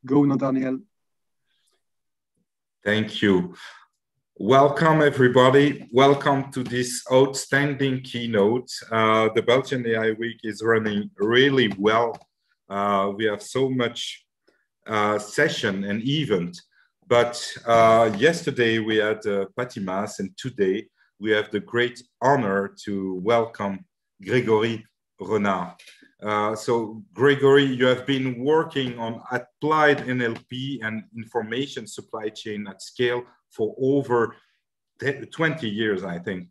Go, Nathaniel. Thank you. Welcome, everybody. Welcome to this outstanding keynote. The Belgian AI Week is running really well. We have so much session and event, but yesterday we had Patimas, and today we have the great honor to welcome Gregory Renard. So Gregory, you have been working on applied NLP and information supply chain at scale for over 20 years, I think.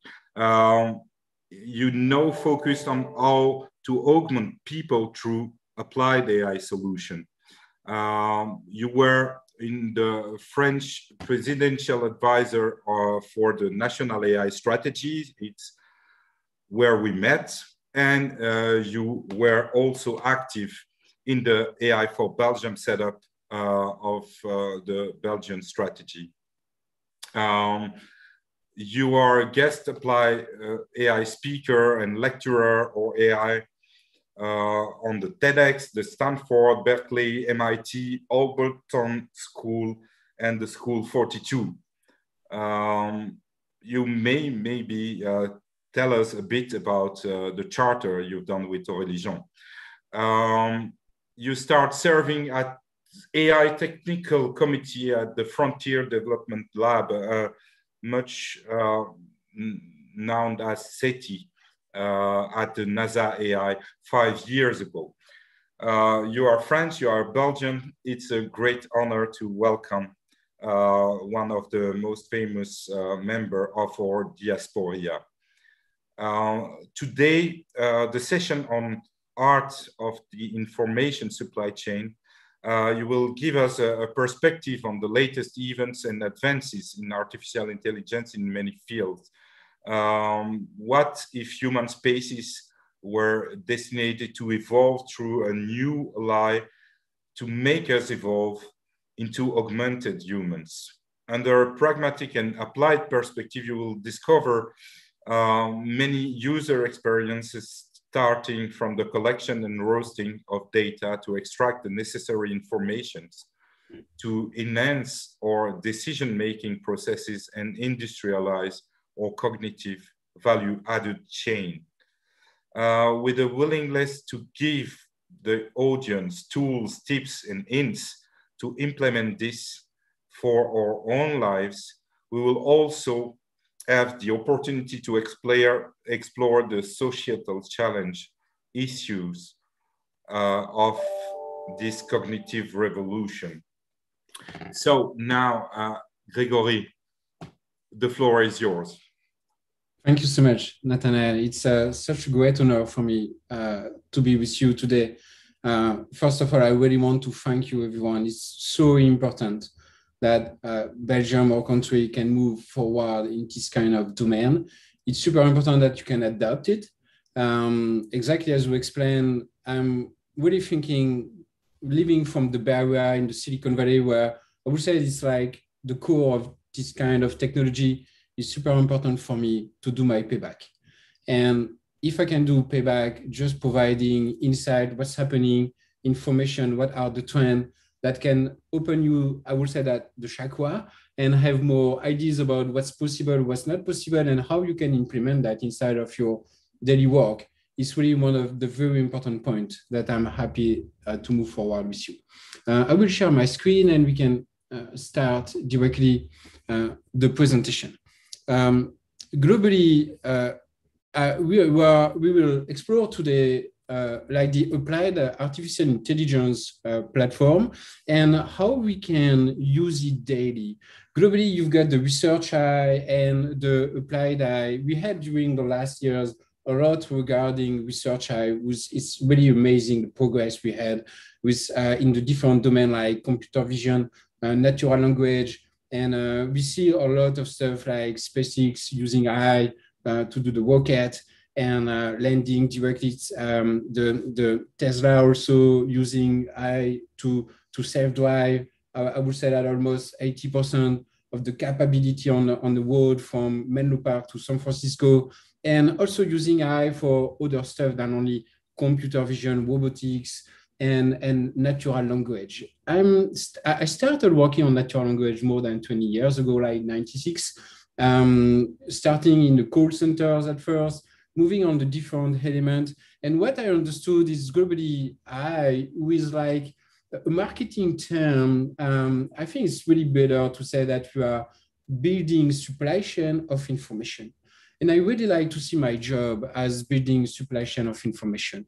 Focused on how to augment people through applied AI solution. You were in the French presidential advisor for the national AI strategy. It's where we met. And you were also active in the AI for Belgium setup of the Belgian strategy. You are a guest applied AI speaker and lecturer or AI on the TEDx, the Stanford, Berkeley, MIT, Alberton School, and the School 42. You may maybe tell us a bit about the charter you've done with Religion. You start serving at AI Technical Committee at the Frontier Development Lab, much known as SETI, at the NASA AI 5 years ago. You are French, you are Belgian. It's a great honor to welcome one of the most famous member of our diaspora. Today, the session on art of the information supply chain, you will give us a perspective on the latest events and advances in artificial intelligence in many fields. What if human species were destined to evolve through a new lie to make us evolve into augmented humans? Under a pragmatic and applied perspective, you will discover many user experiences starting from the collection and roasting of data to extract the necessary information to enhance our decision-making processes and industrialize our cognitive value-added chain. With a willingness to give the audience tools, tips, and hints to implement this for our own lives, we will also have the opportunity to explore the societal challenge issues of this cognitive revolution. So now, Gregory, the floor is yours. Thank you so much, Nathaniel. It's such a great honor for me to be with you today. First of all, I really want to thank you, everyone. It's so important that Belgium, our country, can move forward in this kind of domain. It's super important that you can adopt it. Exactly as you explained, I'm really thinking, living from the Bay Area in the Silicon Valley, where I would say it's like the core of this kind of technology, is super important for me to do my payback. And if I can do payback, just providing insight, what's happening, information, what are the trends, that can open you, I would say that, the chakra, and have more ideas about what's possible, what's not possible, and how you can implement that inside of your daily work is really one of the very important points that I'm happy to move forward with you. I will share my screen and we can start directly the presentation. Globally, we will explore today like the applied artificial intelligence platform and how we can use it daily. Globally, you've got the research eye and the applied eye. We had during the last years a lot regarding research eye. It's really amazing the progress we had with in the different domain like computer vision, natural language, and we see a lot of stuff like SpaceX using AI to do the rocket, and landing directly, the Tesla also using AI to self-drive. I would say that almost 80% of the capability on the road from Menlo Park to San Francisco, and also using AI for other stuff than only computer vision, robotics, and natural language. I started working on natural language more than 20 years ago, like 96, starting in the call centers at first, moving on the different elements. And what I understood is globally, with like a marketing term, I think it's really better to say that we are building supply chain of information. And I really like to see my job as building supply chain of information.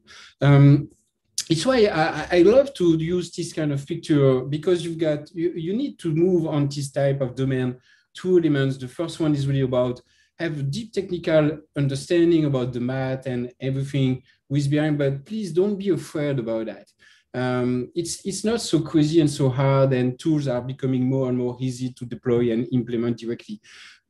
It's why I love to use this kind of picture, because you need to move on this type of domain. Two elements. The first one is really about have a deep technical understanding about the math and everything with behind, but please don't be afraid about that. It's not so crazy and so hard, and tools are becoming more and more easy to deploy and implement directly.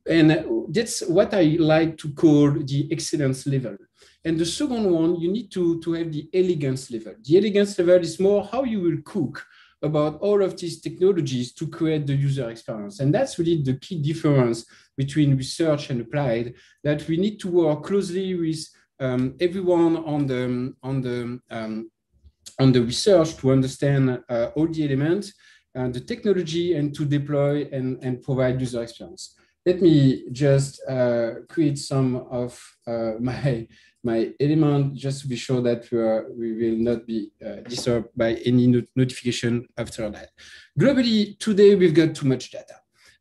And that's what I like to call the excellence level. And the second one, you need to have the elegance level. The elegance level is more how you will cook about all of these technologies to create the user experience. And that's really the key difference between research and applied, that we need to work closely with everyone on the research to understand all the elements, the technology, and to deploy and provide user experience. Let me just create some of my element just to be sure that we will not be disturbed by any notification after that. Globally, today we've got too much data.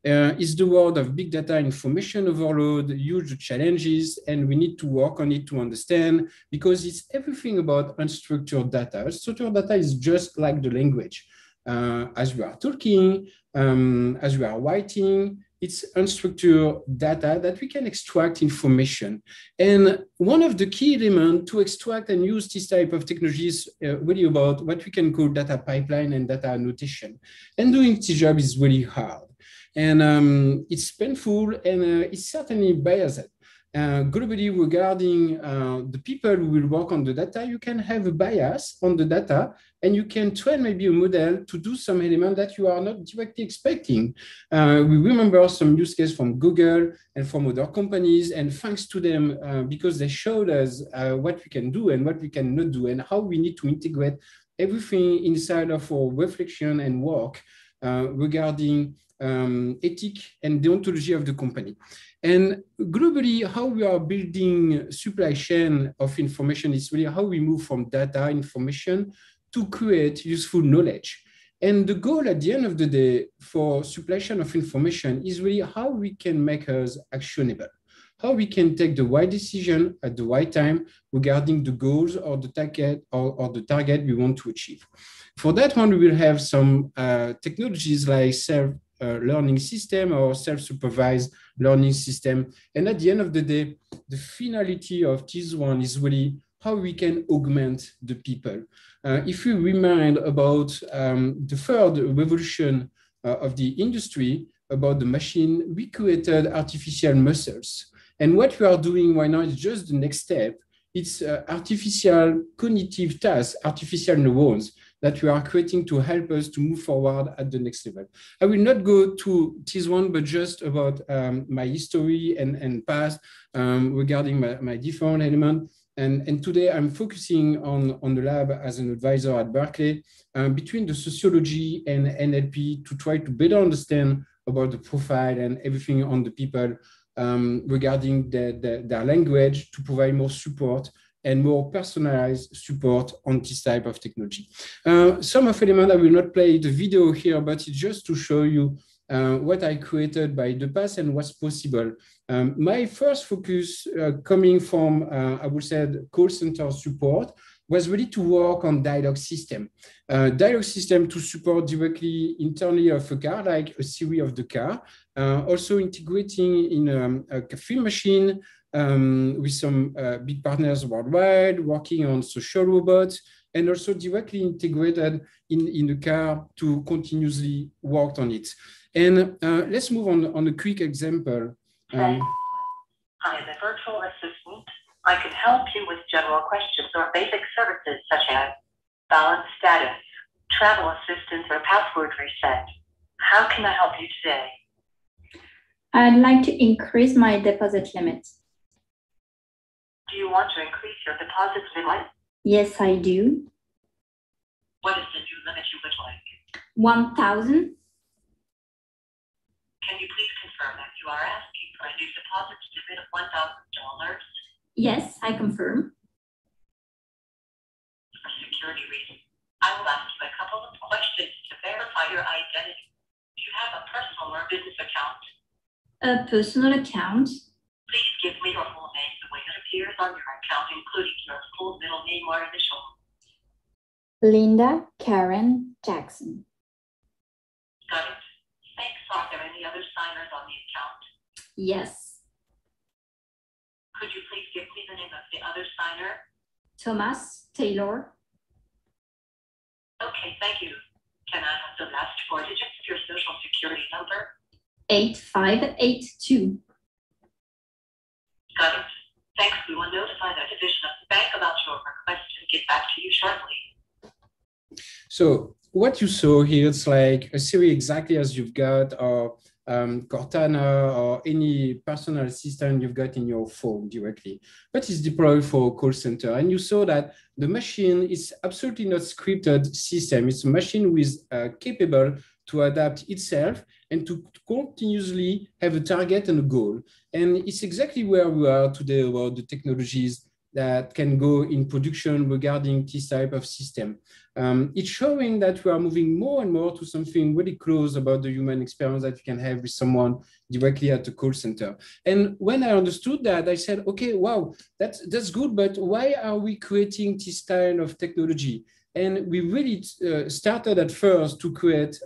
It's the world of big data, information overload, huge challenges, and we need to work on it to understand, because it's everything about unstructured data. Unstructured data is just like the language. As we are talking, as we are writing, it's unstructured data that we can extract information. And one of the key elements to extract and use this type of technology is really about what we can call data pipeline and data annotation. And doing this job is really hard. And it's painful, and it's certainly biased. Globally, regarding the people who will work on the data, you can have a bias on the data, and you can train maybe a model to do some element that you are not directly expecting. We remember some use case from Google and from other companies, and thanks to them, because they showed us what we can do and what we cannot do, and how we need to integrate everything inside of our reflection and work regarding ethic and deontology of the company. And globally, how we are building supply chain of information is really how we move from data information to create useful knowledge. And the goal at the end of the day for supply chain of information is really how we can make us actionable, how we can take the right decision at the right time regarding the goals or the target or the target we want to achieve. For that one, we will have some technologies like self-learning system or self-supervised learning system. And at the end of the day, the finality of this one is really how we can augment the people. If we remind about the third revolution of the industry, about the machine, we created artificial muscles. And what we are doing right now is just the next step. It's artificial cognitive tasks, artificial neurons that we are creating to help us to move forward at the next level. I will not go to this one, but just about my history and past regarding my different elements. And today I'm focusing on the lab as an advisor at Berkeley between the sociology and NLP to try to better understand about the profile and everything on the people regarding their language, to provide more support and more personalized support on this type of technology. Some of element, I will not play the video here, but it's just to show you what I created by the past and what's possible. My first focus coming from, I would say, call center support was really to work on dialogue system. Dialogue system to support directly internally of a car, like a Siri of the car. Also integrating in a cafe machine with some big partners worldwide, working on social robots, and also directly integrated in the car to continuously work on it. And let's move on a quick example. I am a virtual assistant. I can help you with general questions or basic services such as balance status, travel assistance, or password reset. How can I help you today? I'd like to increase my deposit limit. Do you want to increase your deposit limit? Yes, I do. What is the new limit you would like? 1,000. Can you please confirm that you are asking for a new deposit limit of $1,000? Yes, I confirm. For security reasons, I will ask you a couple of questions to verify your identity. Do you have a personal or business account? A personal account. Please give me your full name the way it appears on your account, including your full middle name or initial. Linda Karen Jackson. Got it. Thanks. Are there any other signers on the account? Yes. Could you please give me the name of the other signer? Thomas Taylor. Okay, thank you. Can I have the last four digits of your social security number? 8582. Got it. Thanks. We will notify the division of the bank about your request and get back to you shortly. So what you saw here, it's like a Siri exactly as you've got, or Cortana, or any personal assistant you've got in your phone directly, but it's deployed for a call center. And you saw that the machine is absolutely not scripted system. It's a machine who is capable to adapt itself and to continuously have a target and a goal. And it's exactly where we are today about the technologies that can go in production regarding this type of system. It's showing that we are moving more and more to something really close about the human experience that you can have with someone directly at the call center. And when I understood that, I said, okay, wow, that's good, but why are we creating this kind of technology? And we really started at first to create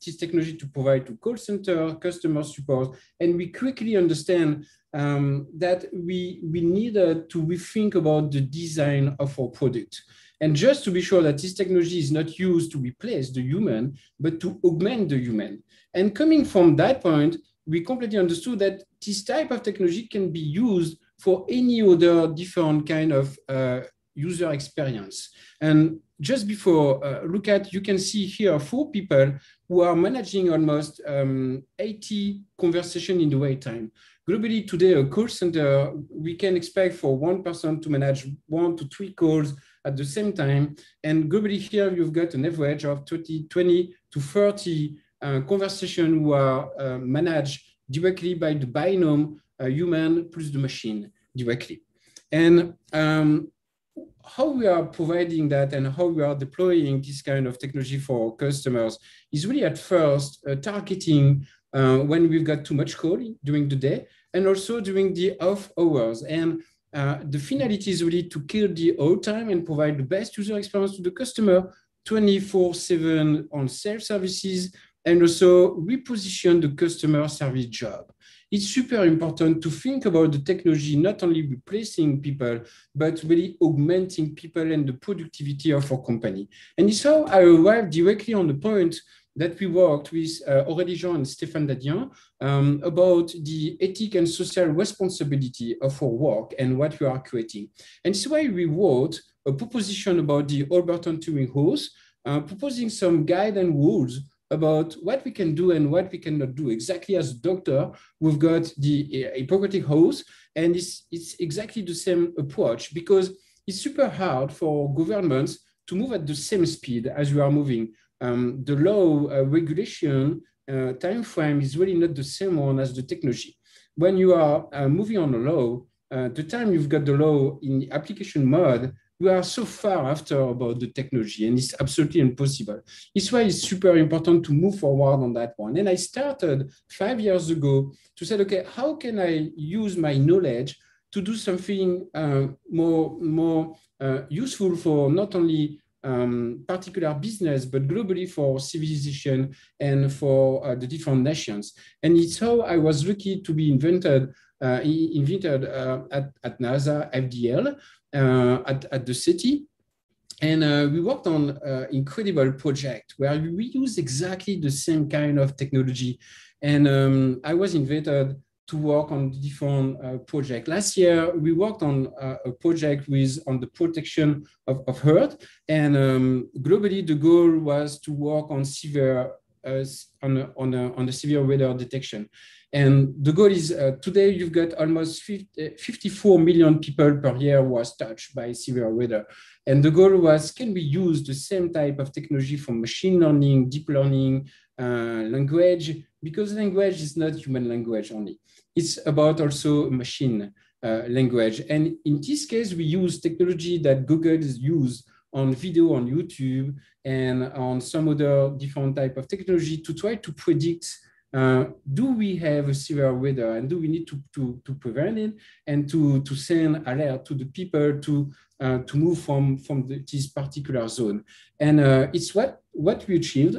this technology to provide to call center, customer support, and we quickly understand that we needed to rethink about the design of our product. And just to be sure that this technology is not used to replace the human, but to augment the human. And coming from that point, we completely understood that this type of technology can be used for any other different kind of user experience. And just before look at, you can see here 4 people who are managing almost 80 conversations in the wait time. Globally today, a call center, we can expect for one person to manage 1 to 3 calls at the same time. And globally here, you've got an average of 20 to 30 conversations who are managed directly by the binomial human plus the machine directly. And how we are providing that and how we are deploying this kind of technology for customers is really at first targeting when we've got too much call during the day and also during the off hours. And the finality is really to kill the old time and provide the best user experience to the customer 24/7 on self-services and also reposition the customer service job. It's super important to think about the technology, not only replacing people, but really augmenting people and the productivity of our company. And it's how I arrived directly on the point that we worked with Aurélie Jean and Stéphane Dadian about the ethic and social responsibility of our work and what we are creating. And it's why we wrote a proposition about the Alberton Turing Horse, proposing some guide and rules about what we can do and what we cannot do. Exactly as a doctor, we've got the Hippocratic Oath, and it's exactly the same approach because it's super hard for governments to move at the same speed as we are moving. The law regulation time frame is really not the same one as the technology. When you are moving on a law, the time you've got the law in the application mode, we are so far after about the technology and it's absolutely impossible. It's why it's super important to move forward on that one. And I started 5 years ago to say, okay, how can I use my knowledge to do something more useful for not only particular business, but globally for civilization and for the different nations. And it's how I was lucky to be invited at NASA FDL at the city. And we worked on an incredible project where we use exactly the same kind of technology. And I was invited to work on different projects. Last year, we worked on a project on the protection of Earth. And globally, the goal was to work on severe on the severe weather detection. And the goal is today you've got almost 54 million people per year who are touched by severe weather. And the goal was, can we use the same type of technology for machine learning, deep learning, language? Because language is not human language only. It's about also machine language. And in this case, we use technology that Google has used on video on YouTube and on some other different type of technology to try to predict, do we have a severe weather and do we need to prevent it and to send alert to the people to move from this particular zone. And it's what we achieved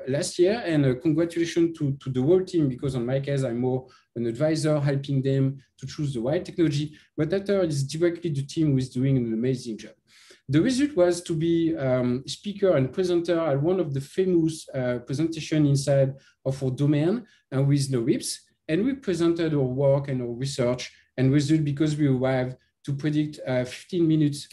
last year. And congratulations to the whole team, because on my case, I'm more an advisor helping them to choose the right technology. But after it's directly the team who is doing an amazing job. The result was to be speaker and presenter at one of the famous presentation inside of our domain with no RIPS. And we presented our work and our research and result because we arrived to predict 15 minutes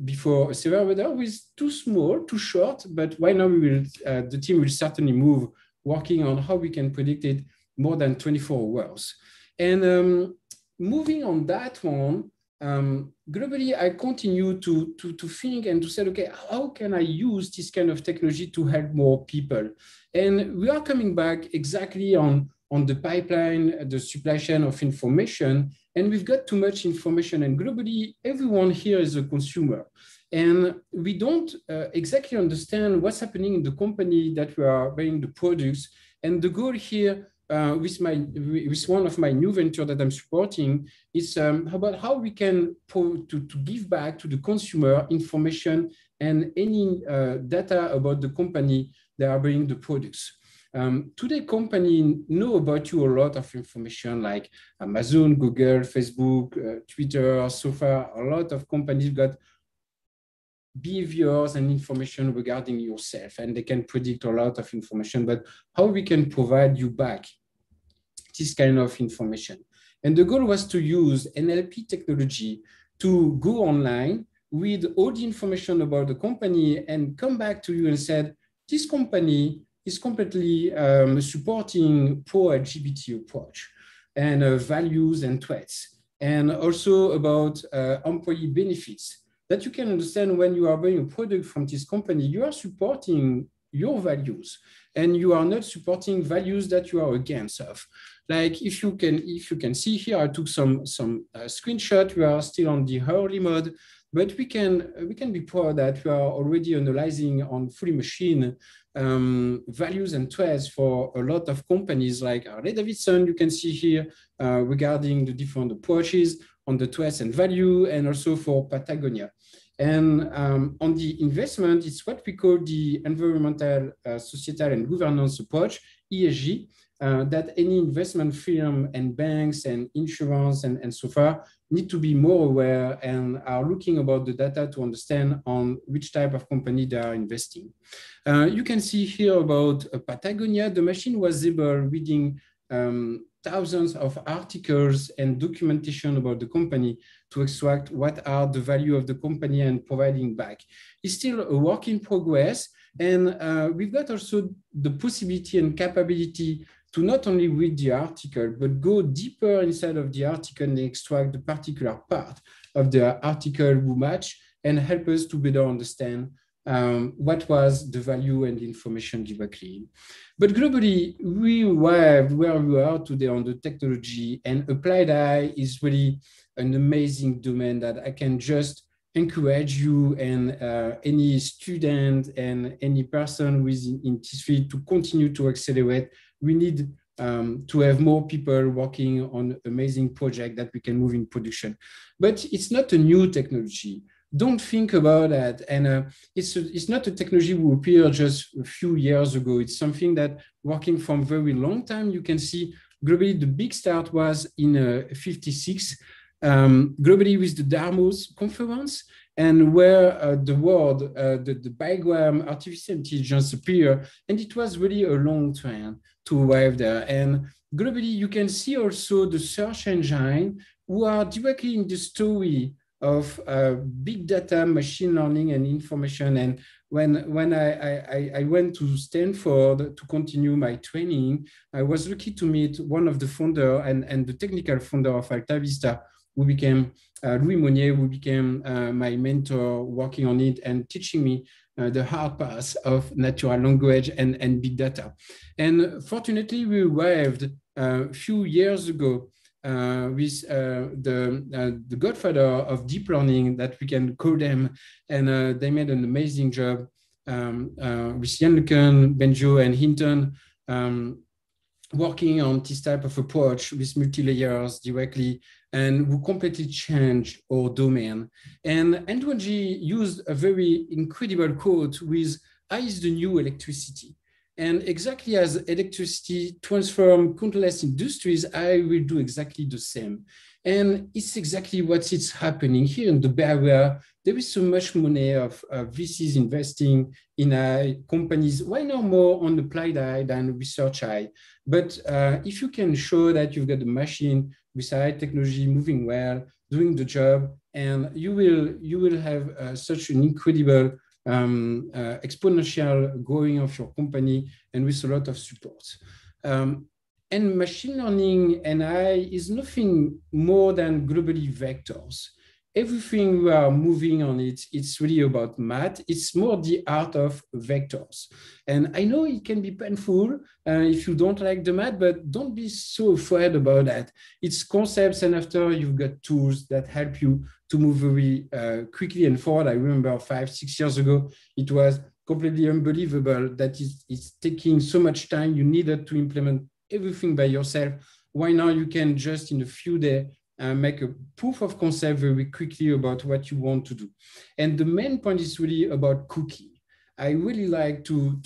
before a severe weather was too small, too short, but right now we will, the team will certainly move working on how we can predict it more than 24 hours. And moving on that one, globally, I continue to think and to say, okay, how can I use this kind of technology to help more people? And we are coming back exactly on the pipeline, the supply chain of information, and we've got too much information. And globally, everyone here is a consumer. And we don't exactly understand what's happening in the company that we are buying the products. And the goal here with one of my new ventures that I'm supporting is about how we can to give back to the consumer information and any data about the company that are buying the products. Today, companies know about you a lot of information like Amazon, Google, Facebook, Twitter. So far, a lot of companies got behaviors and information regarding yourself, and they can predict a lot of information, but how we can provide you back this kind of information. And the goal was to use NLP technology to go online with all the information about the company and come back to you and said, this company is completely supporting pro-LGBT approach and values and threats, and also about employee benefits, that you can understand when you are buying a product from this company, you are supporting your values and you are not supporting values that you are against of. Like if you can see here, I took some screenshot. We are still on the early mode, but we can be proud that we are already analyzing on fully machine values and threats for a lot of companies like Harley-Davidson. You can see here regarding the different approaches on the threats and value, and also for Patagonia. And on the investment, it's what we call the environmental, societal, and governance approach, ESG, that any investment firm and banks and insurance and so far need to be more aware and are looking about the data to understand on which type of company they are investing. You can see here about Patagonia. The machine was able reading thousands of articles and documentation about the company to extract what are the value of the company and providing back. It's still a work in progress. And we've got also the possibility and capability to not only read the article, but go deeper inside of the article and extract the particular part of the article we match and help us to better understand what was the value and the information directly. But globally, we arrived where we are today on the technology, and applied AI is really an amazing domain that I can just encourage you and any student and any person who is in this field to continue to accelerate. We need to have more people working on amazing projects that we can move in production. But it's not a new technology. Don't think about that. And it's not a technology who appeared just a few years ago. It's something that working from a very long time. You can see globally the big start was in 56, globally with the Dartmouth conference, and where the word, the diagram, artificial intelligence appeared. And it was really a long trend to arrive there. And globally, you can see also the search engine who are directly in the story of big data, machine learning, and information. And when I went to Stanford to continue my training, I was lucky to meet one of the founder and the technical founder of AltaVista, who became Louis Monnier, who became my mentor, working on it and teaching me the hard path of natural language and big data. And fortunately, we arrived a few years ago with the godfather of deep learning, that we can call them, and they made an amazing job with Jan LeCun, Benjo, and Hinton, working on this type of approach with multi-layers directly, and who completely changed our domain. And Antoine used a very incredible quote with "I is the new electricity." And exactly as electricity transforms countless industries, I will do exactly the same. And it's exactly what is happening here in the Bay Area. There is so much money of VCs investing in companies, why not more on the applied eye than research eye? But if you can show that you've got the machine with high technology moving well, doing the job, and you will have such an incredible exponential growing of your company, and with a lot of support. And machine learning and AI is nothing more than globally vectors. Everything we are moving on it's really about math. It's more the art of vectors. And I know it can be painful if you don't like the math, but don't be so afraid about that. It's concepts, and after you've got tools that help you to move very quickly and forward. I remember 5-6 years ago, it was completely unbelievable that it's taking so much time. You needed to implement everything by yourself. Why now you can just in a few days make a proof of concept very quickly about what you want to do. And the main point is really about cooking. I really like to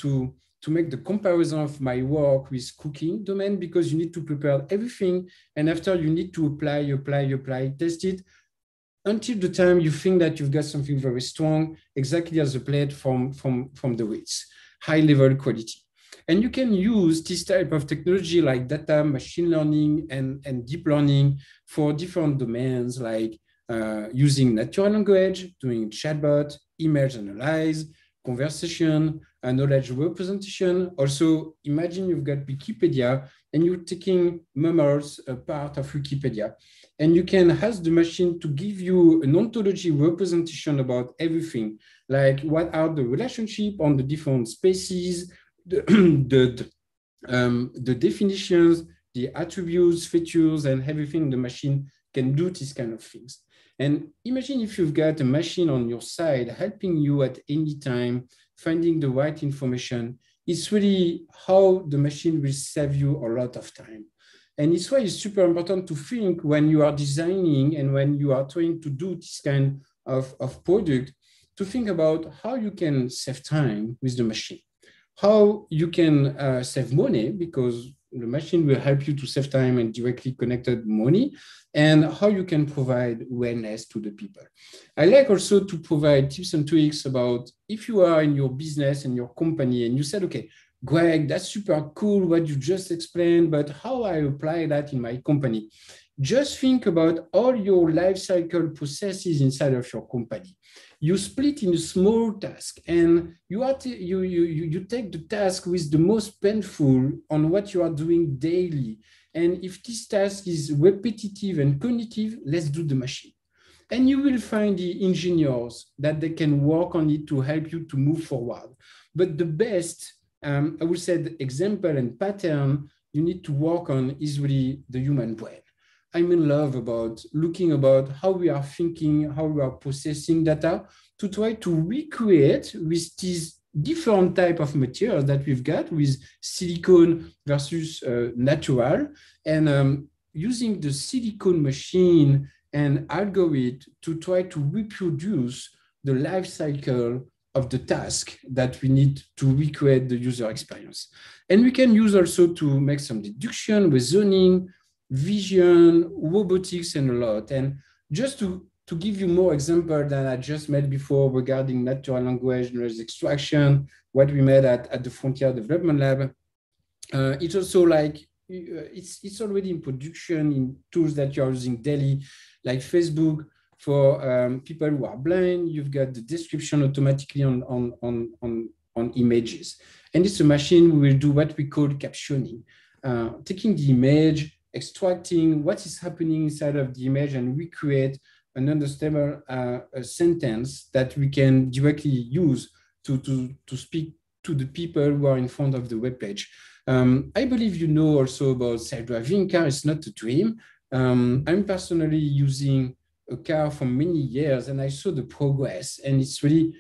make the comparison of my work with cooking domain, because you need to prepare everything, and after you need to apply, test it, until the time you think that you've got something very strong, exactly as a plate from the weights, high level quality. And you can use this type of technology like data, machine learning, and deep learning for different domains, like using natural language, doing chatbot, image analyze, conversation, knowledge representation. Also, imagine you've got Wikipedia and you're taking mammals, a part of Wikipedia, and you can ask the machine to give you an ontology representation about everything, like what are the relationships on the different species, the definitions, the attributes, features, and everything. The machine can do these kind of things. And imagine if you've got a machine on your side helping you at any time, finding the right information. It's really how the machine will save you a lot of time. And it's why it's super important to think when you are designing and when you are trying to do this kind of product, to think about how you can save time with the machine, how you can save money, because the machine will help you to save time and directly connected money, and how you can provide wellness to the people. I like also to provide tips and tricks about if you are in your business and your company and you said, okay, Greg, that's super cool what you just explained, but how I apply that in my company? Just think about all your life cycle processes inside of your company. You split in a small task, and you take the task with the most painful on what you are doing daily. And if this task is repetitive and cognitive, let's do the machine. And you will find the engineers that they can work on it to help you to move forward. But the best, I would say, the example and pattern you need to work on is really the human brain. I'm in love about looking about how we are thinking, how we are processing data, to try to recreate with these different type of materials that we've got, with silicone versus natural, and using the silicone machine and algorithm to try to reproduce the life cycle of the task that we need to recreate the user experience. And we can use also to make some deduction, reasoning, vision, robotics, and a lot. And just to give you more examples than I just made before regarding natural language, noise extraction, what we made at the Frontier Development Lab, it's also like, it's already in production in tools that you're using daily, like Facebook, For people who are blind, you've got the description automatically on images. And it's a machine who will do what we call captioning, taking the image, extracting what is happening inside of the image, and recreate an understandable sentence that we can directly use to speak to the people who are in front of the web page. I believe you know also about self-driving car. It's not a dream. I'm personally using a car for many years, and I saw the progress, and it's really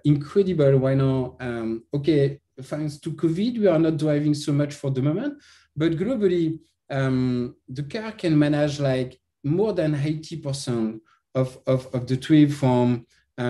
incredible right now. Okay, thanks to COVID, we are not driving so much for the moment, but globally, the car can manage like more than 80% of the trip from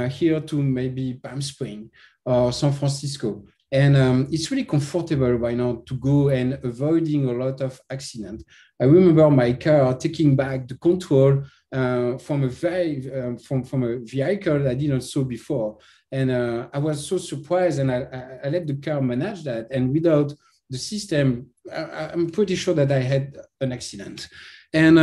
here to maybe Palm Springs or San Francisco. And it's really comfortable right now to go and avoiding a lot of accidents. I remember my car taking back the control from a vehicle I didn't saw before. And I was so surprised, and I let the car manage that. And without the system, I'm pretty sure that I had an accident. And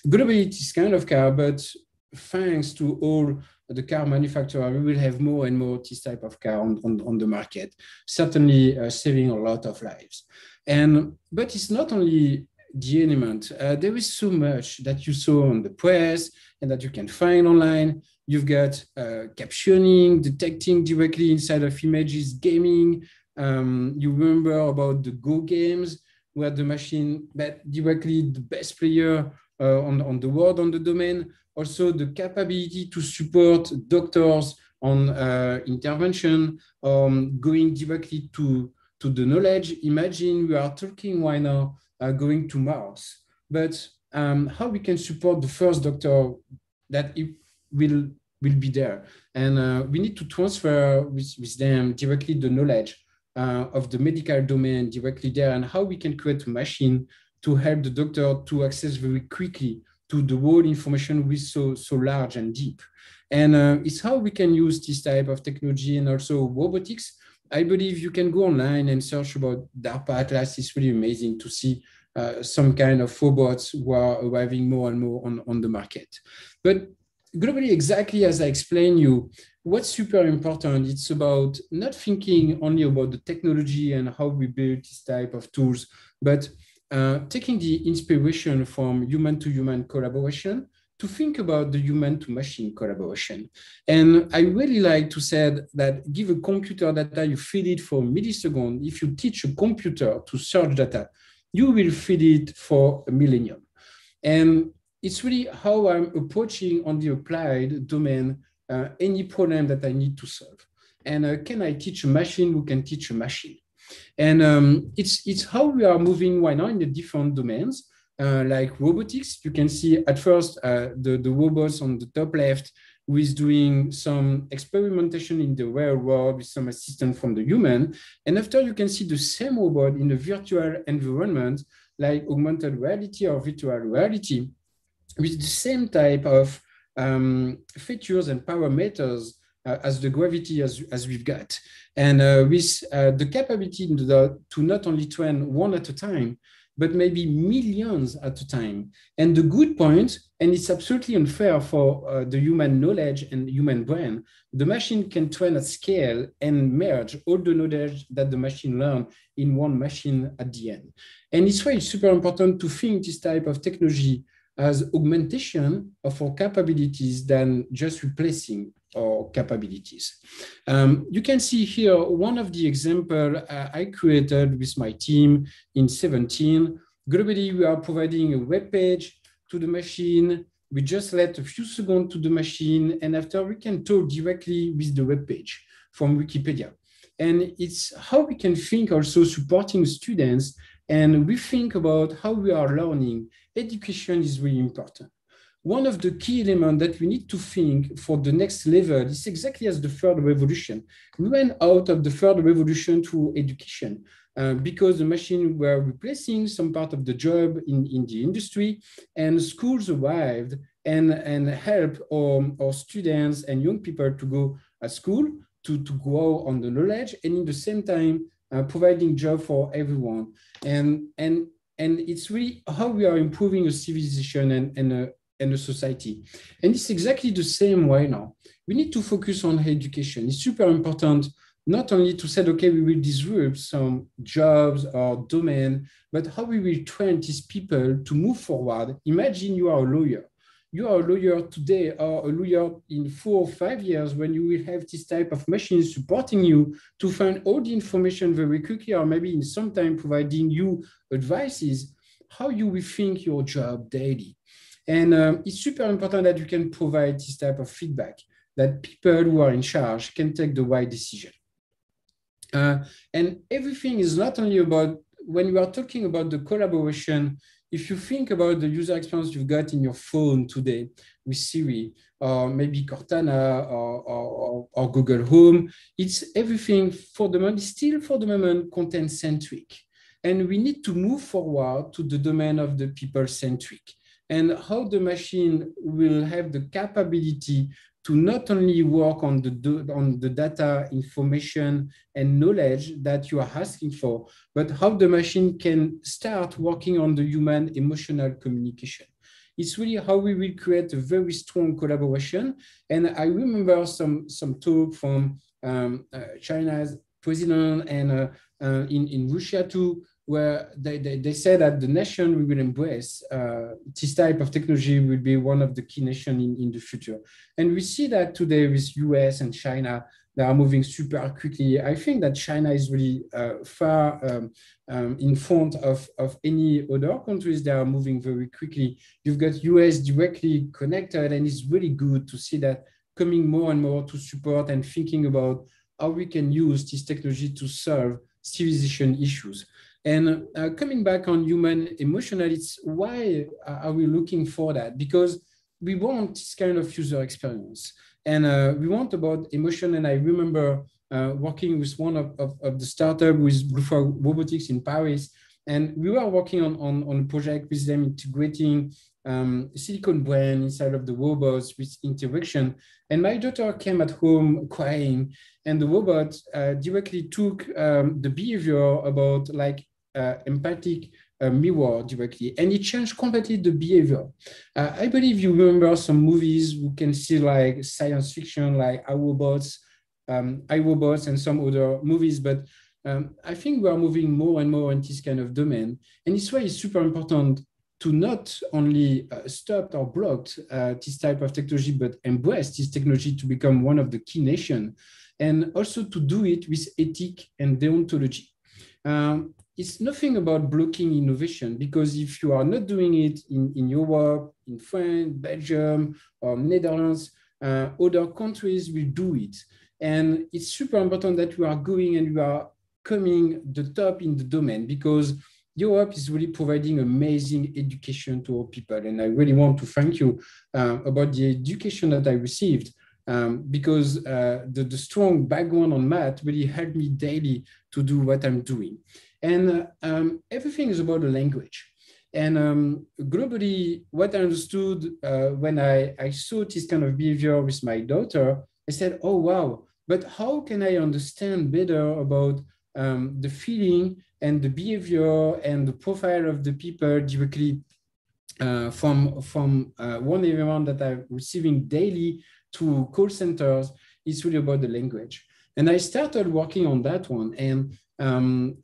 globally, it's kind of car, but thanks to all the car manufacturer, we will have more and more this type of car on the market, certainly saving a lot of lives. But it's not only the element. There is so much that you saw on the press and that you can find online. You've got captioning, detecting directly inside of images, gaming. You remember about the Go games, where the machine bet directly the best player on the world, on the domain. Also, the capability to support doctors on intervention, going directly to the knowledge. Imagine we are talking right now going to Mars, but how we can support the first doctor that it will be there. And we need to transfer with them directly the knowledge of the medical domain directly there, and how we can create a machine to help the doctor to access very quickly to the world information with so large and deep. And it's how we can use this type of technology, and also robotics. I believe you can go online and search about DARPA Atlas. It's really amazing to see some kind of robots who are arriving more and more on the market. But globally, exactly as I explained you, what's super important, it's about not thinking only about the technology and how we build this type of tools, but taking the inspiration from human-to-human collaboration to think about the human-to-machine collaboration. And I really like to say that give a computer data, you feed it for a millisecond. If you teach a computer to search data, you will feed it for a millennium. And it's really how I'm approaching on the applied domain any problem that I need to solve. And can I teach a machine who can teach a machine? And it's how we are moving right now in the different domains, like robotics. You can see at first the robots on the top left who is doing some experimentation in the real world with some assistance from the human. And after you can see the same robot in a virtual environment, like augmented reality or virtual reality, with the same type of features and parameters as the gravity as we've got. And with the capability to not only train one at a time, but maybe millions at a time. And the good point, and it's absolutely unfair for the human knowledge and human brain, the machine can train at scale and merge all the knowledge that the machine learned in one machine at the end. And it's why it's super important to think this type of technology as augmentation of our capabilities than just replacing our capabilities. You can see here one of the examples I created with my team in 2017. Globally, we are providing a web page to the machine. We just let a few seconds to the machine, and after we can talk directly with the web page from Wikipedia. And it's how we can think also supporting students, and we think about how we are learning. Education is really important. One of the key elements that we need to think for the next level is exactly as the third revolution. We went out of the third revolution to education because the machines were replacing some part of the job in the industry, and schools arrived and helped our students and young people to go at school, to grow on the knowledge, and in the same time, providing job for everyone. And it's really how we are improving a civilization and and the society. And it's exactly the same way now. We need to focus on education. It's super important not only to say, okay, we will disrupt some jobs or domain, but how we will train these people to move forward. Imagine you are a lawyer. You are a lawyer today or a lawyer in 4 or 5 years when you will have this type of machines supporting you to find all the information very quickly, or maybe in some time providing you advices, how you will think your job daily. And it's super important that you can provide this type of feedback, that people who are in charge can take the right decision. And everything is not only about, when you are talking about the collaboration, if you think about the user experience you've got in your phone today with Siri, or maybe Cortana or Google Home, it's everything for the moment, still for the moment, content-centric. And we need to move forward to the domain of the people-centric, and how the machine will have the capability to not only work on the data, information, and knowledge that you are asking for, but how the machine can start working on the human emotional communication. It's really how we will create a very strong collaboration. And I remember some talk from China's president and in Russia too, where they said that the nation we will embrace this type of technology will be one of the key nations in the future. And we see that today with US and China, they are moving super quickly. I think that China is really far in front of any other countries. They are moving very quickly. You've got US directly connected, and it's really good to see that coming more and more to support and thinking about how we can use this technology to solve civilization issues. And coming back on human emotional, it's why are we looking for that? Because we want this kind of user experience, and we want about emotion. And I remember working with one of the startup with Blue Robotics in Paris, and we were working on a project with them integrating silicon brain inside of the robots with interaction. And my daughter came at home crying, and the robot directly took the behavior about like empathic mirror directly, and it changed completely the behavior. I believe you remember some movies you can see like science fiction, like iRobots and some other movies, but I think we are moving more and more in this kind of domain. And it's why it's super important to not only stop or block this type of technology, but embrace this technology to become one of the key nations, and also to do it with ethic and deontology. It's nothing about blocking innovation, because if you are not doing it in Europe, in France, Belgium, or Netherlands, other countries will do it. And it's super important that we are going and we are coming the top in the domain, because Europe is really providing amazing education to our people. And I really want to thank you about the education that I received, because the strong background on math really helped me daily to do what I'm doing. And everything is about the language. And globally, what I understood when I saw this kind of behavior with my daughter, I said, oh, wow, but how can I understand better about the feeling and the behavior and the profile of the people directly from one everyone that I'm receiving daily to call centers? It's really about the language. And I started working on that one, and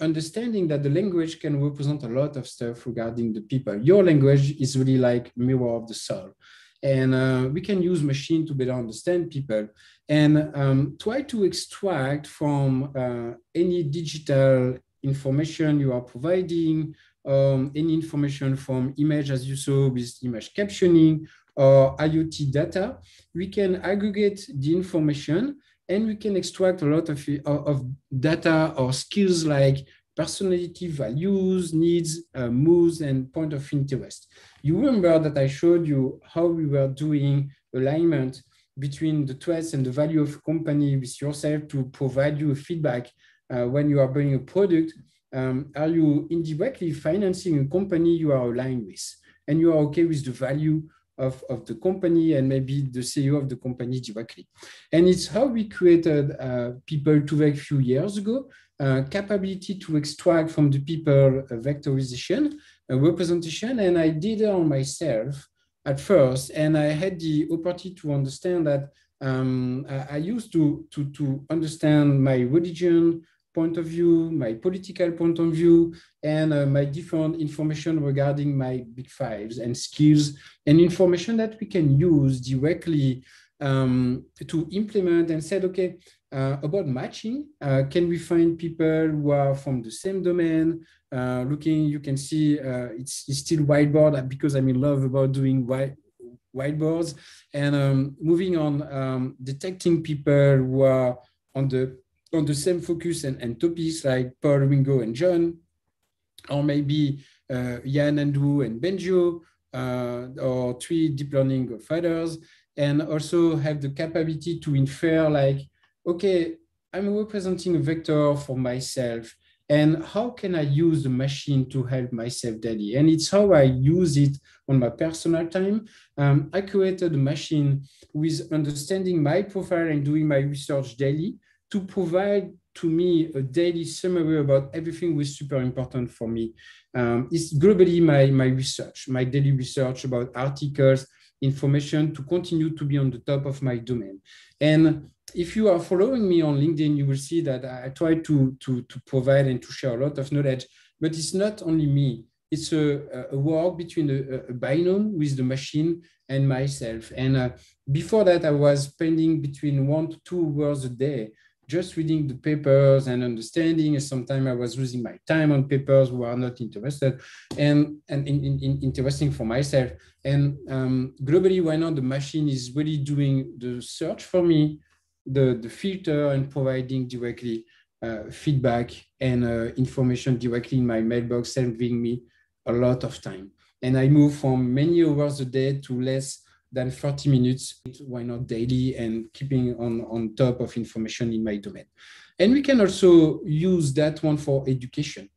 understanding that the language can represent a lot of stuff regarding the people. Your language is really like mirror of the soul. And we can use machine to better understand people, and try to extract from any digital information you are providing, any information from image, as you saw with image captioning or IoT data. We can aggregate the information, and we can extract a lot of data or skills like personality, values, needs, moods, and point of interest. You remember that I showed you how we were doing alignment between the threats and the value of a company with yourself to provide you feedback when you are buying a product. Are you indirectly financing a company you are aligned with, and you are okay with the value of the company and maybe the CEO of the company directly? And it's how we created People to Work a few years ago, capability to extract from the people vectorization, representation, and I did it on myself. at first, and I had the opportunity to understand that I used to understand my religion point of view, my political point of view, and my different information regarding my big fives and skills and information that we can use directly to implement and said, okay, about matching, can we find people who are from the same domain? Looking, you can see it's still whiteboard because I'm in love about doing whiteboards, and moving on, detecting people who are on the same focus and topics like Paul, Ringo, and John, or maybe Jan, Andrew, and Benjo, or 3 deep learning fighters, and also have the capability to infer like, okay, I'm representing a vector for myself, and how can I use the machine to help myself daily? And it's how I use it on my personal time. I created a machine with understanding my profile and doing my research daily to provide to me a daily summary about everything was super important for me. It's globally my research, my daily research about articles, information to continue to be on the top of my domain. And if you are following me on LinkedIn, you will see that I try to provide and to share a lot of knowledge, but it's not only me. It's a work between a binomial with the machine and myself. And before that, I was spending between 1 to 2 hours a day just reading the papers and understanding. And sometimes I was losing my time on papers who are not interested and interesting for myself. And globally, right now, the machine is really doing the search for me, the filter, and providing directly feedback and information directly in my mailbox, saving me a lot of time. And I move from many hours a day to less than 30 minutes, why not daily, and keeping on top of information in my domain. And we can also use that one for education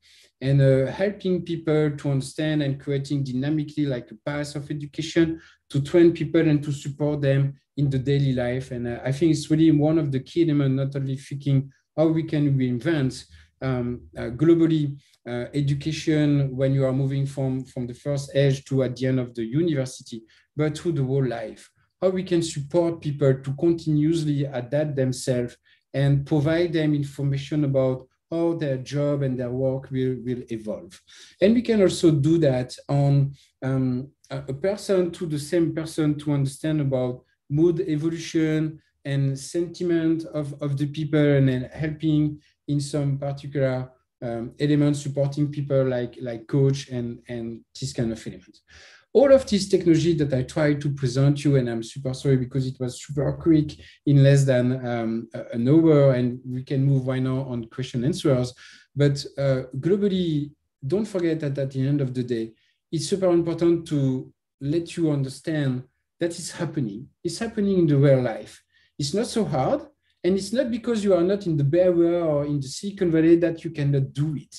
and helping people to understand and creating dynamically like a path of education to train people and to support them in the daily life. And I think it's really one of the key elements, not only thinking how we can reinvent globally education when you are moving from the first age to at the end of the university, but through the whole life, how we can support people to continuously adapt themselves and provide them information about how their job and their work will evolve. And we can also do that on a person to the same person to understand about mood evolution and sentiment of the people, and then helping in some particular elements, supporting people like coach and this kind of element. All of this technology that I try to present you, and I'm super sorry because it was super quick in less than an hour, and we can move right now on question answers. But globally, don't forget that at the end of the day, it's super important to let you understand that it's happening. It's happening in the real life. It's not so hard. And it's not because you are not in the Bay Area or in the Silicon Valley that you cannot do it.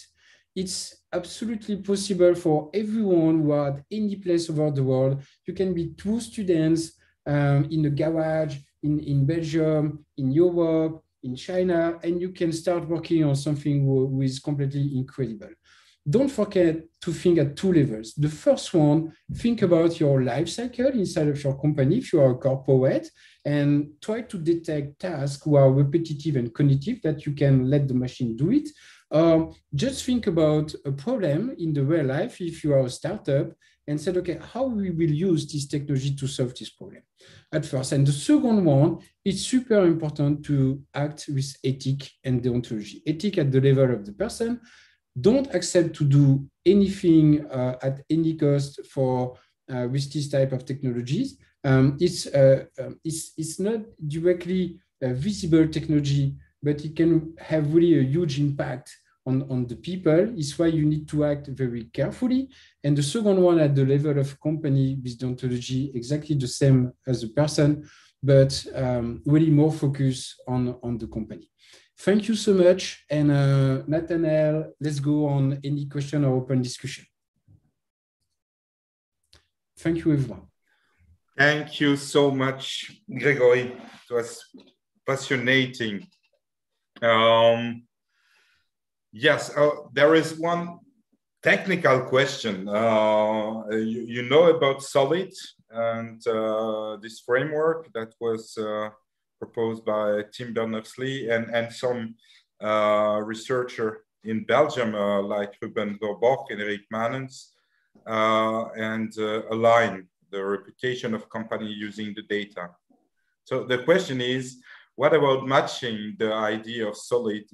It's absolutely possible for everyone who are at any place over the world. You can be 2 students in a garage in Belgium, in Europe, in China, and you can start working on something who is completely incredible. Don't forget to think at 2 levels. The first one, think about your life cycle inside of your company if you are a corporate, and try to detect tasks who are repetitive and cognitive that you can let the machine do it. Just think about a problem in the real life if you are a startup and said, okay, how we will use this technology to solve this problem at first. And the second one, it's super important to act with ethic and deontology. Ethic at the level of the person. Don't accept to do anything at any cost for with this type of technologies. It's not directly visible technology, but it can have really a huge impact on the people. It's why you need to act very carefully. And the second one at the level of company with deontology, exactly the same as a person, but really more focus on the company. Thank you so much. And Nathanael, let's go on any question or open discussion. Thank you, everyone. Thank you so much, Gregory. It was fascinating. Yes, there is one technical question. You know about Solid, and this framework that was proposed by Tim Berners-Lee and some researcher in Belgium like Ruben Verboch and Eric Manens, and align the reputation of company using the data. So the question is, what about matching the idea of solid,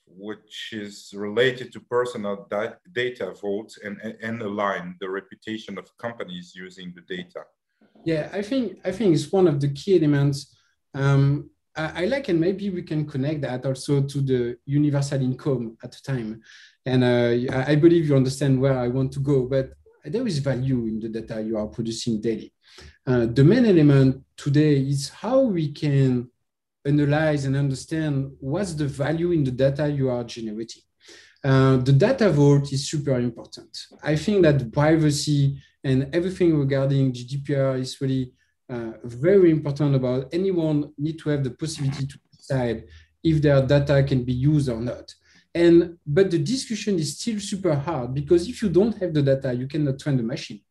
which is related to personal data vaults and align the reputation of companies using the data? Yeah, I think it's one of the key elements. I like, and maybe we can connect that also to the universal income at the time. And I believe you understand where I want to go, but there is value in the data you are producing daily. The main element today is how we can analyze and understand what's the value in the data you are generating. The data vault is super important. I think that privacy and everything regarding GDPR is really very important. About anyone need to have the possibility to decide if their data can be used or not. But the discussion is still super hard, because if you don't have the data, you cannot train the machine.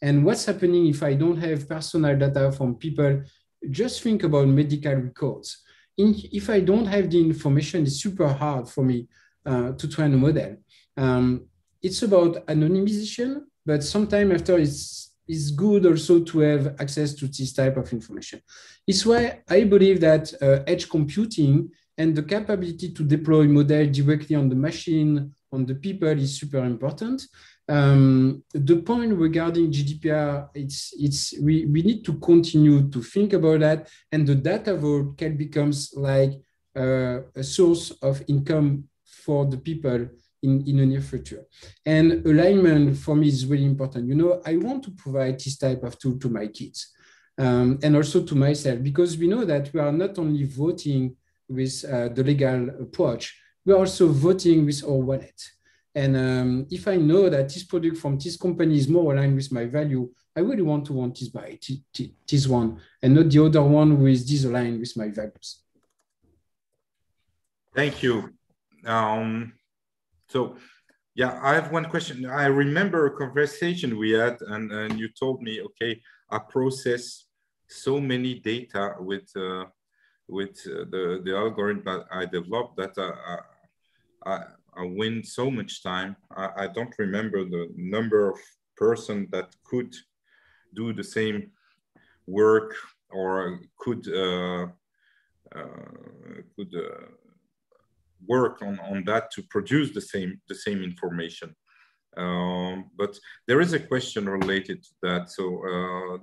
And what's happening if I don't have personal data from people? Just think about medical records. If I don't have the information, it's super hard for me to train a model. It's about anonymization, but sometime after it's good also to have access to this type of information. It's why I believe that edge computing and the capability to deploy model directly on the machine, on the people, is super important. The point regarding GDPR, we need to continue to think about that, and the data vault can becomes like a source of income for the people in the near future. And alignment for me is really important. You know, I want to provide this type of tool to my kids and also to myself, because we know that we are not only voting with the legal approach, we're also voting with our wallet. And if I know that this product from this company is more aligned with my value, I really want to this buy this one, and not the other one who is disaligned with my values. Thank you. So, yeah, I have one question. I remember a conversation we had, and you told me, okay, I process so many data with the algorithm that I developed that I win so much time. I don't remember the number of person that could do the same work or could work on that to produce the same information. But there is a question related to that. So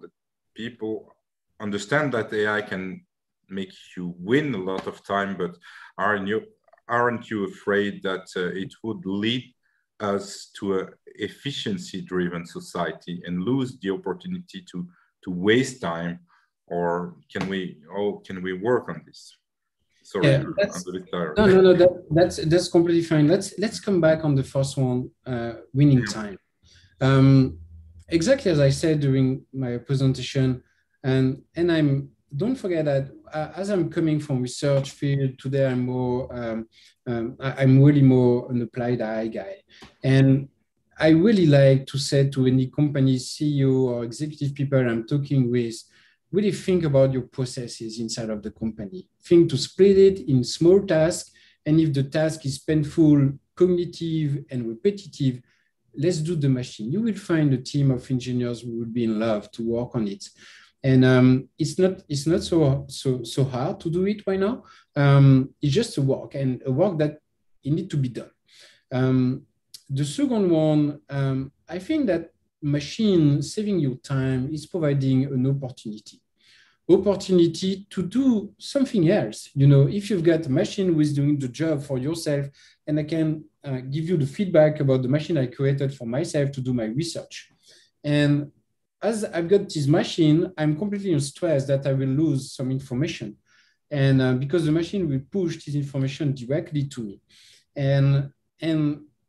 the people understand that AI can make you win a lot of time, but aren't you afraid that it would lead us to an efficiency-driven society and lose the opportunity to waste time? Or can we work on this? Sorry, yeah, no, that's completely fine. Let's come back on the first one, winning time. Exactly as I said during my presentation, and don't forget that as I'm coming from research field today, I'm really more an applied AI guy, and I really like to say to any company CEO or executive people I'm talking with, really think about your processes inside of the company. Think to split it in small tasks, and if the task is painful, cognitive, and repetitive, let's do the machine. You will find a team of engineers who will be in love to work on it. And it's not so hard to do it right now. It's just a work, and a work that it needs to be done. The second one, I think that machine saving you time is providing an opportunity to do something else. You know, if you've got a machine who is doing the job for yourself, and I can give you the feedback about the machine I created for myself to do my research. And as I've got this machine, I'm completely in stress that I will lose some information. And because the machine will push this information directly to me. And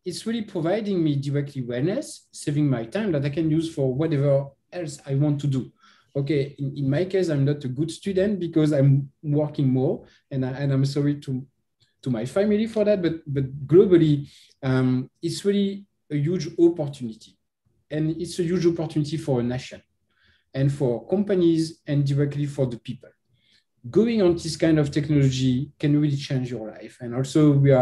it's really providing me directly wellness, saving my time that I can use for whatever else I want to do. Okay, in my case, I'm not a good student because I'm working more, and I'm sorry to my family for that, but globally, it's really a huge opportunity. And it's a huge opportunity for a nation. and for companies and directly for the people. Going on this kind of technology can really change your life. And also we've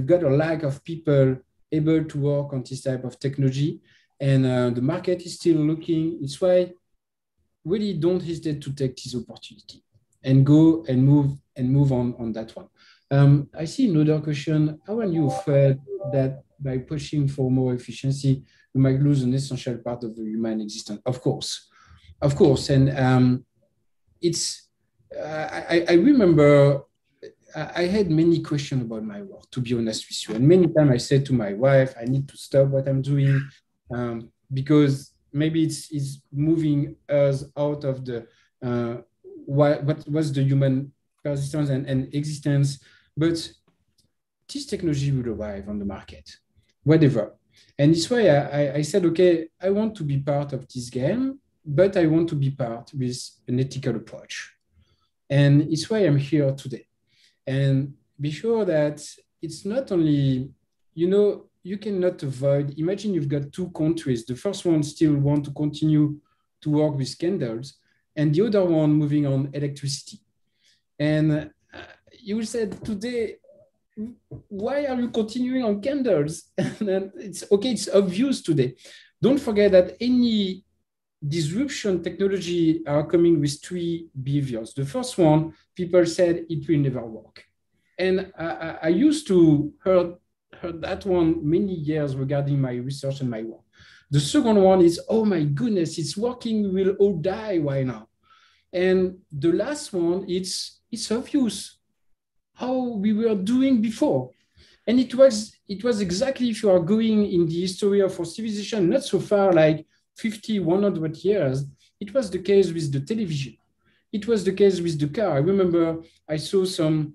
got a lack of people able to work on this type of technology, and the market is still looking. It's why really don't hesitate to take this opportunity and go and move on that one. I see another question. How are you afraid that by pushing for more efficiency, we might lose an essential part of the human existence? Of course. And I remember I had many questions about my work, to be honest with you. And many times I said to my wife, I need to stop what I'm doing because maybe it's moving us out of the what was the human persistence and existence. But this technology will arrive on the market, whatever. And this way I said, okay, I want to be part of this game, but I want to be part with an ethical approach. And it's why I'm here today. And be sure that it's not only, you cannot avoid, imagine you've got two countries. The first one still want to continue to work with candles, and the other one moving on electricity. And you said today, why are you continuing on candles? And it's okay, it's obvious today. Don't forget that any disruption technology are coming with three behaviors. The first one, people said it will never work. And I used to heard that one many years regarding my research and my work. The second one is, oh my goodness, it's working, we will all die, why now? And the last one, it's obvious how we were doing before. And it was exactly, if you are going in the history of our civilization, not so far, like 50, 100 years, it was the case with the television. It was the case with the car. I remember I saw some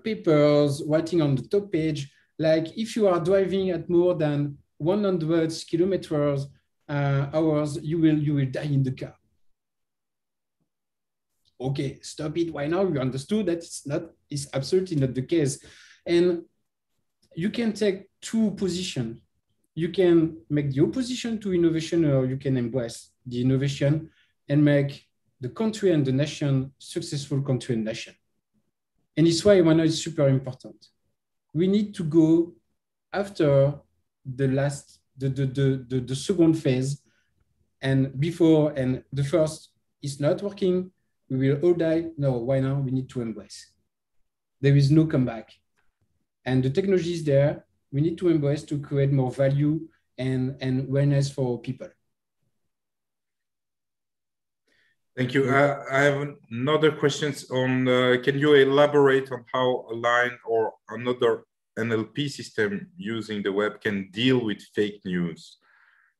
papers writing on the top page, like if you are driving at more than 100 kilometers hours, you will die in the car. Okay, stop it. Why now? You understood that it's absolutely not the case. And you can take two positions. You can make the opposition to innovation, or you can embrace the innovation and make the country and the nation successful country and nation. And it's why I know it's super important. We need to go after the second phase, and before, and the first is not working, we will all die. No, why now? We need to embrace. There is no comeback. And the technology is there. We need to embrace to create more value and awareness for people. Thank you. I have another question on, can you elaborate on how a line or another NLP system using the web can deal with fake news?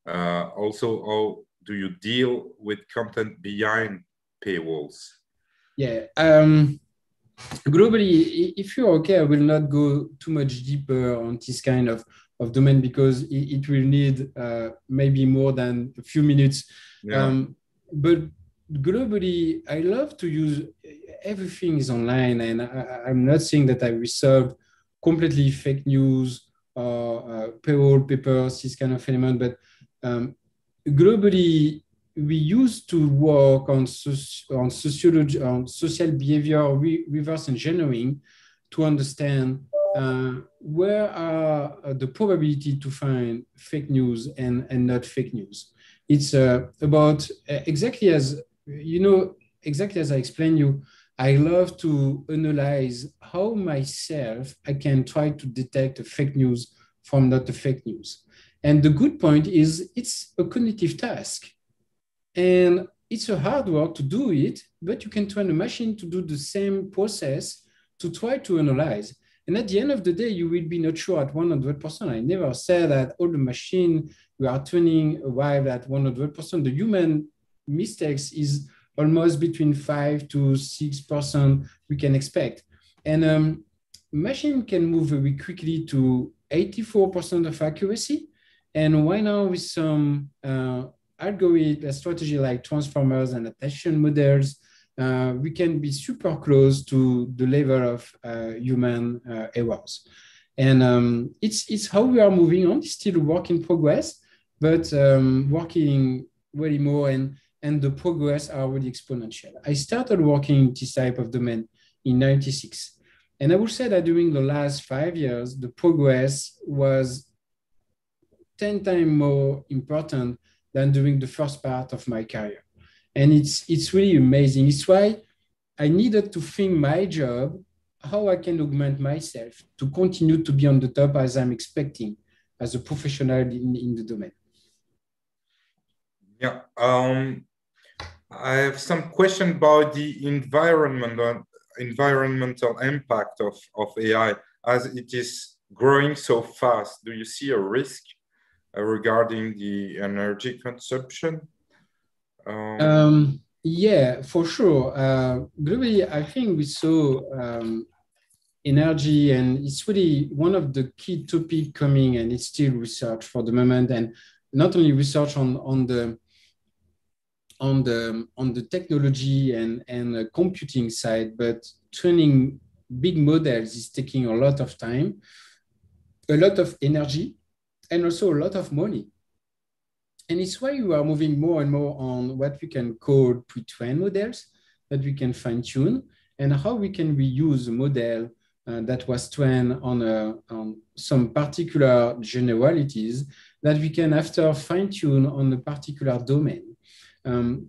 Also, how do you deal with content behind paywalls? Yeah. Globally, if you're okay, I will not go too much deeper on this kind of domain because it will need maybe more than a few minutes. Yeah. But globally, I love to use everything is online, and I'm not saying that I resolve completely fake news or paywall papers, this kind of element, but globally, we used to work on sociology, on social behavior, reverse engineering to understand where are the probability to find fake news and not fake news. It's about exactly as I explained you, I love to analyze how myself I can try to detect a fake news from not a fake news. And the good point is it's a cognitive task. And it's a hard work to do it, but you can train a machine to do the same process to try to analyze. And at the end of the day, you will be not sure at 100%. I never said that all the machine we are training arrive at 100%. The human mistakes is almost between 5 to 6% we can expect. And machine can move very quickly to 84% of accuracy. And why now with some algorithm strategy like transformers and attention models, we can be super close to the level of human errors. And it's how we are moving on. It's still a work in progress, but working really more, and the progress are really exponential. I started working in this type of domain in '96. And I would say that during the last 5 years, the progress was 10 times more important than during the first part of my career. And it's really amazing. It's why I needed to think my job, how I can augment myself to continue to be on the top as I'm expecting as a professional in the domain. Yeah, I have some question about the environmental impact of AI as it is growing so fast. Do you see a risk regarding the energy consumption? Yeah, for sure. Globally, I think we saw energy, and it's really one of the key topics coming, and it's still research for the moment, and not only research on the technology and computing side, but training big models is taking a lot of time, a lot of energy, and also a lot of money. And it's why we are moving more and more on what we can call pre-trained models that we can fine-tune, and how we can reuse a model that was trained on some particular generalities that we can after fine-tune on a particular domain.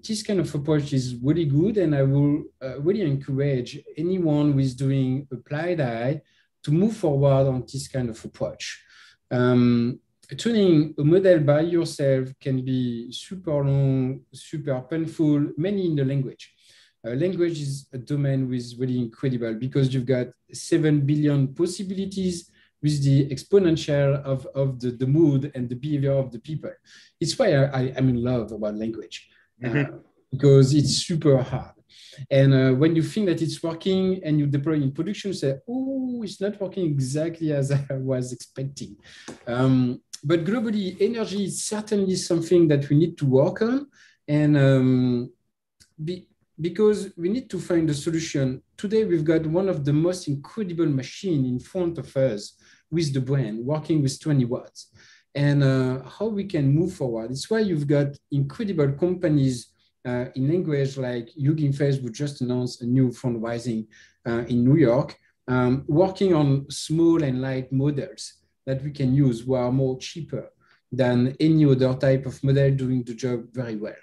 This kind of approach is really good, and I will really encourage anyone who is doing applied AI to move forward on this kind of approach. Tuning a model by yourself can be super long, super painful, mainly in the language. Language is a domain with really incredible because you've got 7 billion possibilities with the exponential of the mood and the behavior of the people. It's why I'm in love about language, because it's super hard. And when you think that it's working and you deploy in production, you say, oh, it's not working exactly as I was expecting. But globally, energy is certainly something that we need to work on. And because we need to find a solution. Today, we've got one of the most incredible machines in front of us with the brain, working with 20 watts. And how we can move forward. It's why you've got incredible companies in language like Hugging Face, who just announced a new fundraising in New York, working on small and light models that we can use who are more cheaper than any other type of model doing the job very well.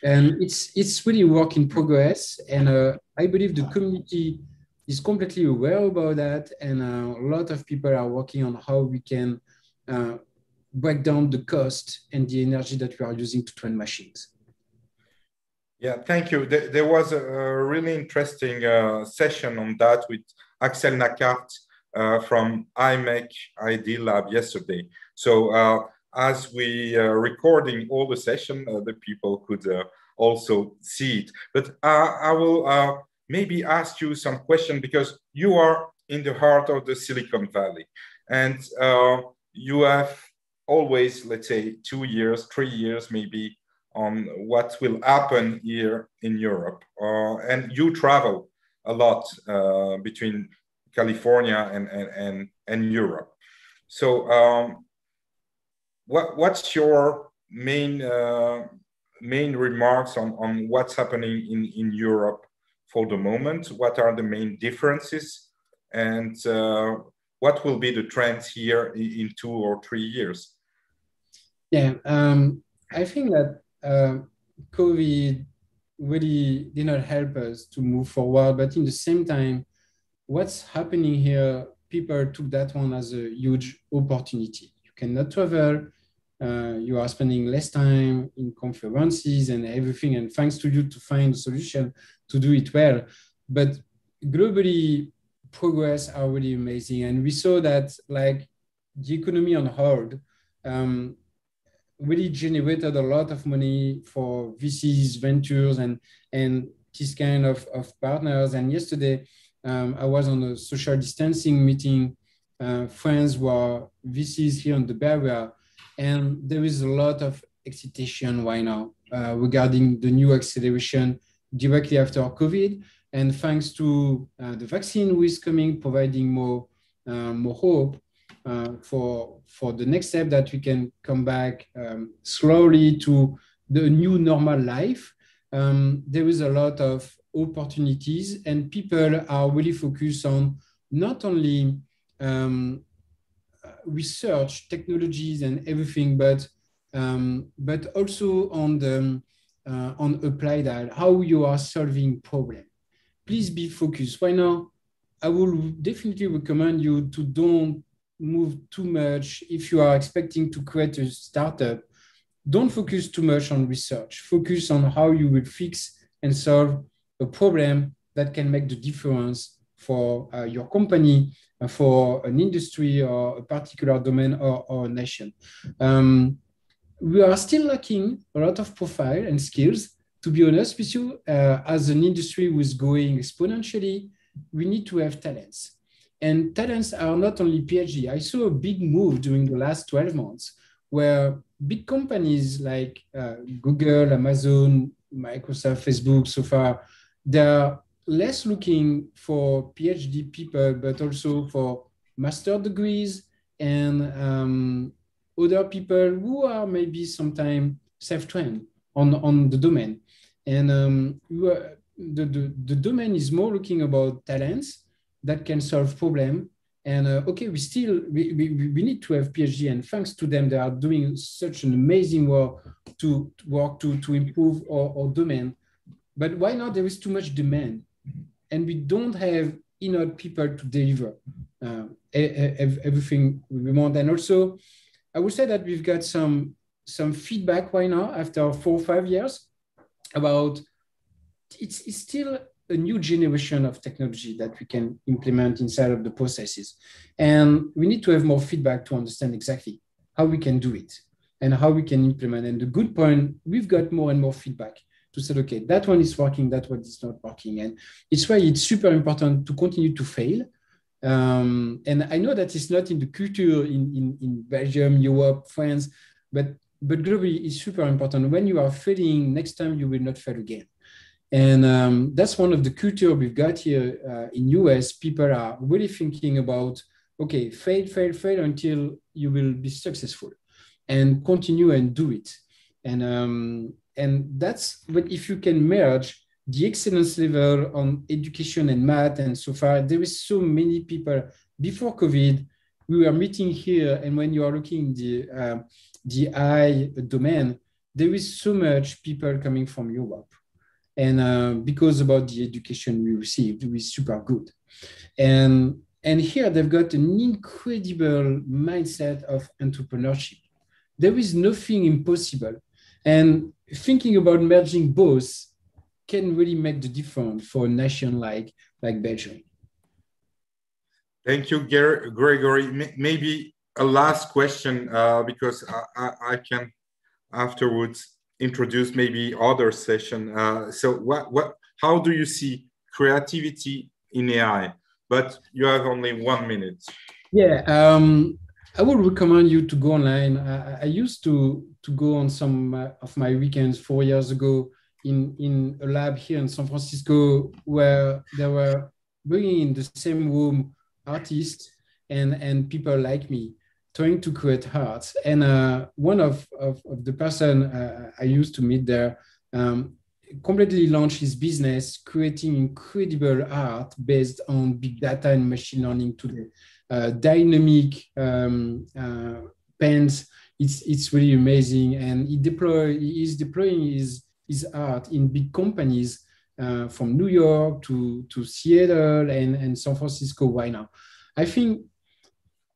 And it's really a work in progress. And I believe the community is completely aware about that. And a lot of people are working on how we can break down the cost and the energy that we are using to train machines. Yeah, thank you. There was a really interesting session on that with Axel Nakart from iMake ID Lab yesterday. So as we are recording all the session, the people could also see it. But I will maybe ask you some question, because you are in the heart of the Silicon Valley, and you have always, let's say, 2 years, 3 years maybe, on what will happen here in Europe. And you travel a lot between California and Europe. So what's your main remarks on what's happening in Europe for the moment? What are the main differences? And what will be the trends here in 2 or 3 years? Yeah, I think that COVID really did not help us to move forward, but in the same time, what's happening here, people took that one as a huge opportunity. You cannot travel, you are spending less time in conferences and everything, and thanks to you to find a solution to do it well. But globally, progress are really amazing. And we saw that like the economy on hold really generated a lot of money for VCs, ventures, and this kind of partners. And yesterday, I was on a social distancing meeting, friends who are VCs here in the Bay Area, and there is a lot of excitation right now regarding the new acceleration directly after COVID. And thanks to the vaccine which is coming, providing more hope, for the next step, that we can come back slowly to the new normal life. There is a lot of opportunities, and people are really focused on not only research, technologies, and everything, but also on the on applied, how you are solving problem. Please be focused. Right now, I will definitely recommend you to don't move too much. If you are expecting to create a startup, don't focus too much on research. Focus on how you will fix and solve a problem that can make the difference for your company, for an industry or a particular domain or a nation. We are still lacking a lot of profile and skills. To be honest with you, as an industry who is growing exponentially, we need to have talents. And talents are not only PhD. I saw a big move during the last 12 months where big companies like Google, Amazon, Microsoft, Facebook, so far, they're less looking for PhD people, but also for master degrees and other people who are maybe sometimes self-trained on the domain. And the domain is more looking about talents that can solve problems. And okay, we need to have PhD, and thanks to them, they are doing such an amazing work to improve our domain. But why not? There is too much demand, and we don't have enough people to deliver everything we want. And also, I would say that we've got some feedback right now after 4 or 5 years about it's still a new generation of technology that we can implement inside of the processes. And we need to have more feedback to understand exactly how we can do it and how we can implement. And the good point, we've got more and more feedback to say, okay, that one is working, that one is not working. And it's why it's super important to continue to fail. And I know that it's not in the culture in Belgium, Europe, France, but globally it's super important. When you are failing, next time you will not fail again. And that's one of the culture we've got here in US. People are really thinking about, okay, fail until you will be successful and continue and do it. And that's, but if you can merge the excellence level on education and math, and so far, there is so many people. Before COVID, we were meeting here, and when you are looking the I domain, there is so much people coming from Europe. And because about the education we received, it was super good. And here they've got an incredible mindset of entrepreneurship. There is nothing impossible. And thinking about merging both can really make the difference for a nation like Belgium. Thank you, Gregory. Maybe a last question, because I can afterwards introduce maybe other session. So how do you see creativity in AI? But you have only 1 minute. Yeah, I would recommend you to go online. I used to go on some of my weekends 4 years ago in a lab here in San Francisco, where they were bringing in the same room artists and people like me, trying to create art. And one of the person I used to meet there completely launched his business, creating incredible art based on big data and machine learning today. Dynamic pens, it's really amazing. And he's deploying his art in big companies from New York to Seattle and San Francisco right now. I think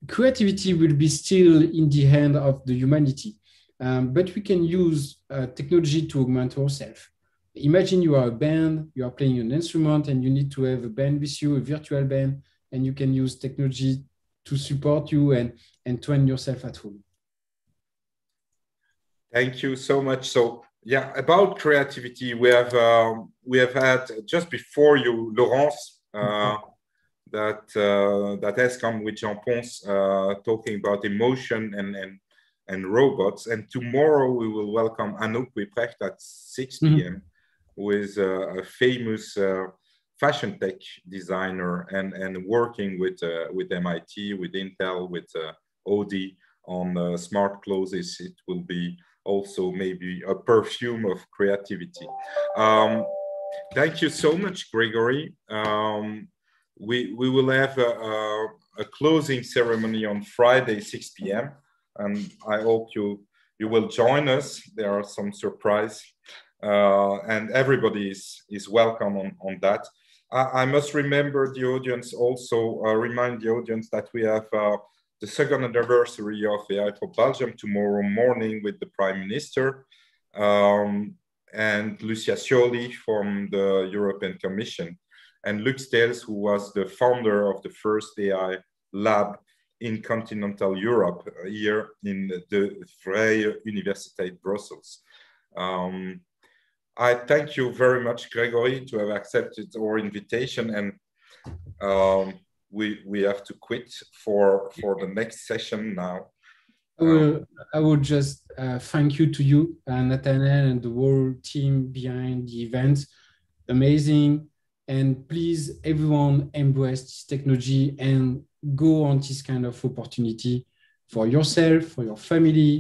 creativity will be still in the hand of the humanity, but we can use technology to augment ourselves. Imagine you are a band, you are playing an instrument, and you need to have a band with you, a virtual band, and you can use technology to support you and train yourself at home. Thank you so much. So yeah, about creativity, we have had just before you, Laurence, that has come with Jean Ponce talking about emotion and robots. And tomorrow we will welcome Anouk Wieprecht at 6 p.m. who is a famous fashion tech designer and working with MIT, with Intel, with Audi on smart clothes. It will be also maybe a perfume of creativity. Thank you so much, Gregory. We will have a closing ceremony on Friday, 6 p.m. And I hope you will join us. There are some surprise, and everybody is welcome on that. I must remember the audience also, remind the audience that we have the second anniversary of AI for Belgium tomorrow morning with the Prime Minister and Lucia Scioli from the European Commission, and Luc Stels, who was the founder of the first AI lab in continental Europe, here in the Vrije Universiteit Brussels. I thank you very much, Gregory, to have accepted our invitation, and we have to quit for the next session now. I will just thank you to you, Nathanael, and the whole team behind the event. Amazing. And please, everyone, embrace this technology and go on this kind of opportunity for yourself, for your family,